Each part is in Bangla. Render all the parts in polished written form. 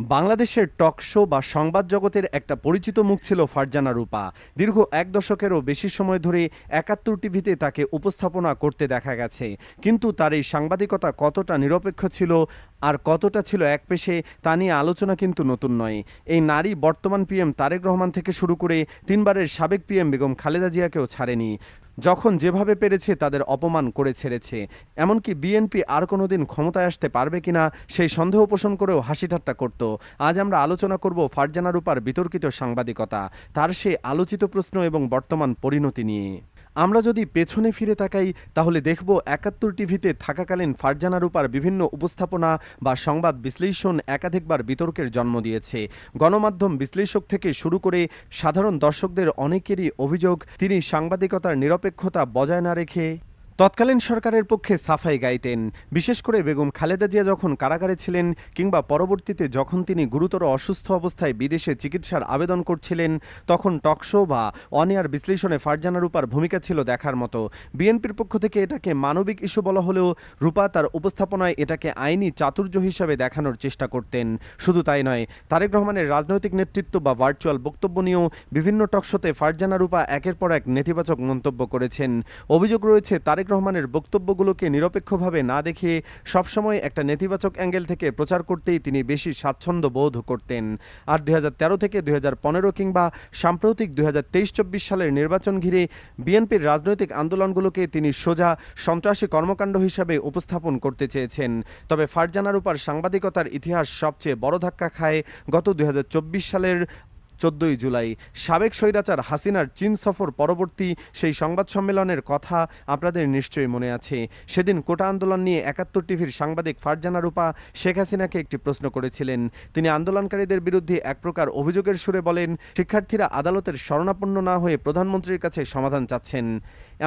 বাংলাদেশের টক শো বা সংবাদ জগতের একটা পরিচিত মুখ ছিল ফারজানা রূপা। দীর্ঘ এক দশকেরও বেশি সময় ধরে ৭১ টিভিতে তাকে উপস্থাপনা করতে দেখা গেছে। কিন্তু তার এই সাংবাদিকতা কতটা নিরপেক্ষ ছিল আর কতটা ছিল একপেশে তা নিয়ে আলোচনা কিন্তু নতুন নয়। এই নারী বর্তমান পিএম তারেক রহমান থেকে শুরু করে তিনবারের সাবেক পিএম বেগম খালেদা জিয়াকেও ছাড়েনি। যখন যেভাবে পেরেছে তাদের অপমান করে ছেড়েছে। এমনকি বিএনপি আর কোনোদিন ক্ষমতায় আসতে পারবে কিনা সেই সন্দেহ পোষণ করেও হাসি ঠাট্টা করত। আজ আমরা আলোচনা করব ফারজানা রূপার বিতর্কিত সাংবাদিকতা, তার সে আলোচিত প্রশ্ন এবং বর্তমান পরিণতি নিয়ে। আমরা যদি পেছনে ফিরে তাকাই তাহলে দেখব ৭১ টিভিতে থাকাকালীন ফারজানা রূপার বিভিন্ন উপস্থাপনা বা সংবাদ বিশ্লেষণ একাধিকবার বিতর্কের জন্ম দিয়েছে। গণমাধ্যম বিশ্লেষক থেকে শুরু করে সাধারণ দর্শকদের অনেকেরই অভিযোগ তিনি সাংবাদিকতার নিরপেক্ষতা বজায় না রেখে তৎকালীন সরকারের পক্ষে সাফাই গাইতেন। বিশেষ করে বেগম খালেদা জিয়া যখন কারাগারে ছিলেন কিংবা পরবর্তীতে যখন তিনি গুরুতর অসুস্থ অবস্থায় বিদেশে চিকিৎসার আবেদন করছিলেন, তখন টকশো বা অন-এয়ার বিশ্লেষণে ফারজানা রূপার ভূমিকা ছিল দেখার মতো। বিএনপির পক্ষ থেকে এটাকে মানবিক ইস্যু বলা হলেও রূপা তার উপস্থাপনায় এটাকে আইনি চাতুর্য হিসাবে দেখানোর চেষ্টা করতেন। শুধু তাই নয়, তারেক রহমানের রাজনৈতিক নেতৃত্ব বা ভার্চুয়াল বক্তব্য নিয়েও বিভিন্ন টকশোতে ফারজানা রূপা একের পর এক নেতিবাচক মন্তব্য করেছেন। অভিযোগ রয়েছে তারেক রহমানের বক্তব্যগুলোকে নিরপেক্ষভাবে না দেখিয়ে সবসময় একটা নেতিবাচক অ্যাঙ্গেল থেকে প্রচার করতেই তিনি বেশি স্বাচ্ছন্দ্য বোধ করতেন। আর ২০১৩ থেকে ২০১৫ কিংবা সাম্প্রতিক ২০২৩-২৪ সালের নির্বাচন ঘিরে বিএনপির রাজনৈতিক আন্দোলনগুলোকে তিনি সোজা সন্ত্রাসী কর্মকাণ্ড হিসাবে উপস্থাপন করতে চেয়েছেন। তবে ফারজানা রূপার সাংবাদিকতার ইতিহাস সবচেয়ে বড় ধাক্কা খায় গত ২০২৪ সালের ১৪ই জুলাই। সাবেক স্বৈরাচার হাসিনার চীন সফর পরবর্তী সেই সংবাদ সম্মেলনের কথা আপনাদের নিশ্চয়ই মনে আছে। সেদিন কোটা আন্দোলন নিয়ে ৭১ টিভির সাংবাদিক ফারজানা রূপা শেখ হাসিনাকে একটি প্রশ্ন করেছিলেন। তিনি আন্দোলনকারীদের বিরুদ্ধে এক প্রকার অভিযোগের সুরে বলেন, শিক্ষার্থীরা আদালতের শরণাপন্ন না হয়ে প্রধানমন্ত্রীর কাছে সমাধান চাচ্ছেন।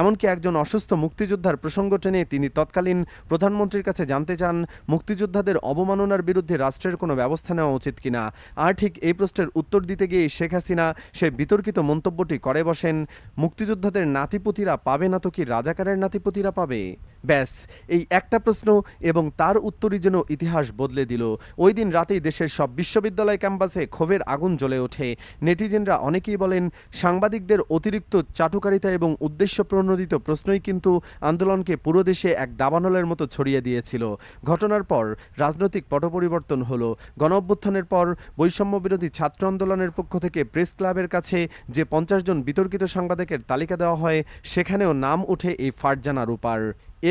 এমনকি একজন অসুস্থ মুক্তিযোদ্ধার প্রসঙ্গ টেনে তিনি তৎকালীন প্রধানমন্ত্রীর কাছে জানতে চান, মুক্তিযোদ্ধাদের অবমাননার বিরুদ্ধে রাষ্ট্রের কোনো ব্যবস্থা নেওয়া উচিত কিনা। আর ঠিক এই প্রশ্নের উত্তর দিতে গিয়ে শেখ হাসিনা সে বিতর্কিত মন্তব্যটি করে বসেন, মুক্তিযোদ্ধাদের নাতিপুতিরা পাবে না তো কি রাজাকারের নাতিপুতিরা পাবে? ব্যাস, এই একটা প্রশ্ন এবং তার উত্তরই যেন ইতিহাস বদলে দিল। ওই দিন রাতেই দেশের সব বিশ্ববিদ্যালয় ক্যাম্পাসে ক্ষোভের আগুন জ্বলে ওঠে। নেটিজেনরা অনেকেই বলেন, সাংবাদিকদের অতিরিক্ত চাটুকারিতা এবং উদ্দেশ্য প্রণোদিত প্রশ্নই কিন্তু আন্দোলনকে পুরো দেশে এক দাবানলের মতো ছড়িয়ে দিয়েছিল। ঘটনার পর রাজনৈতিক পট পরিবর্তন হলো। গণঅভ্যুত্থানের পর বৈষম্য বিরোধী ছাত্র আন্দোলনের পক্ষ থেকে প্রেস ক্লাবের কাছে যে ৫০ জন বিতর্কিত সাংবাদিকের তালিকা দেওয়া হয়, সেখানেও নাম ওঠে এই ফারজানা রূপার।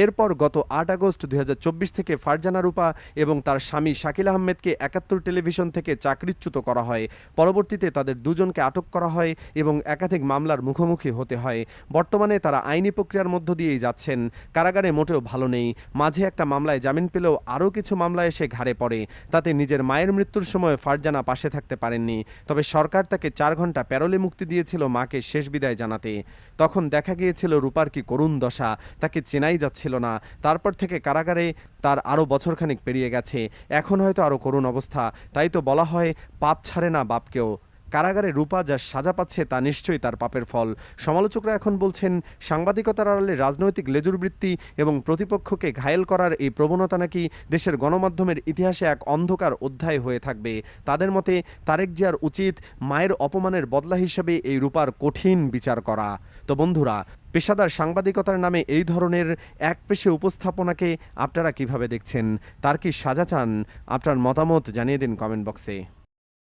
এরপর গত ৮ আগস্ট ২০২৪ থেকে ফারজানা রূপা এবং তার স্বামী শাকিল আহমেদকে ৭১ টেলিভিশন থেকে চাকরিচ্যুত করা হয়। পরবর্তীতে তাদের দুজনকে আটক করা হয় এবং একাধিক মামলার মুখোমুখি হতে হয়। বর্তমানে তারা আইনি প্রক্রিয়ার মধ্য দিয়েই যাচ্ছেন। কারাগারে মোটেও ভালো নেই। মাঝে একটা মামলায় জামিন পেলেও আরও কিছু মামলা এসে ঘাড়ে পড়ে। তাতে নিজের মায়ের মৃত্যুর সময় ফারজানা পাশে থাকতে পারেননি। তবে সরকার তাকে ৪ ঘন্টা প্যারোলে মুক্তি দিয়েছিল মাকে শেষ বিদায় জানাতে। তখন দেখা গিয়েছিল রূপার কি করুণ দশা, তাকে চেনাই যাচ্ছে ছিল না। তারপর থেকে কারাগারে তার আরও বছরখানিক পেরিয়ে গেছে। এখন হয়তো আরও করুণ অবস্থা। তাই তো বলা হয়, পাপ ছাড়ে না বাপকেও। কারাগারে রূপা যা সাজা পাচ্ছে তা নিশ্চয়ই তার পাপের ফল। সমালোচকরা এখন বলছেন, সাংবাদিকতার আড়ালে রাজনৈতিক লেজুরবৃত্তি এবং প্রতিপক্ষকে ঘায়েল করার এই প্রবণতা নাকি দেশের গণমাধ্যমের ইতিহাসে এক অন্ধকার অধ্যায় হয়ে থাকবে। তাদের মতে তারেক জিয়ার উচিত মায়ের অপমানের বদলা হিসেবে এই রূপার কঠিন বিচার করা। তো বন্ধুরা, পেশাদার সাংবাদিকতার নামে এই ধরনের একপেশে উপস্থাপনাকে আপনারা কিভাবে দেখছেন? তার কি সাজা চান? আপনার মতামত জানিয়ে দিন কমেন্ট বক্সে।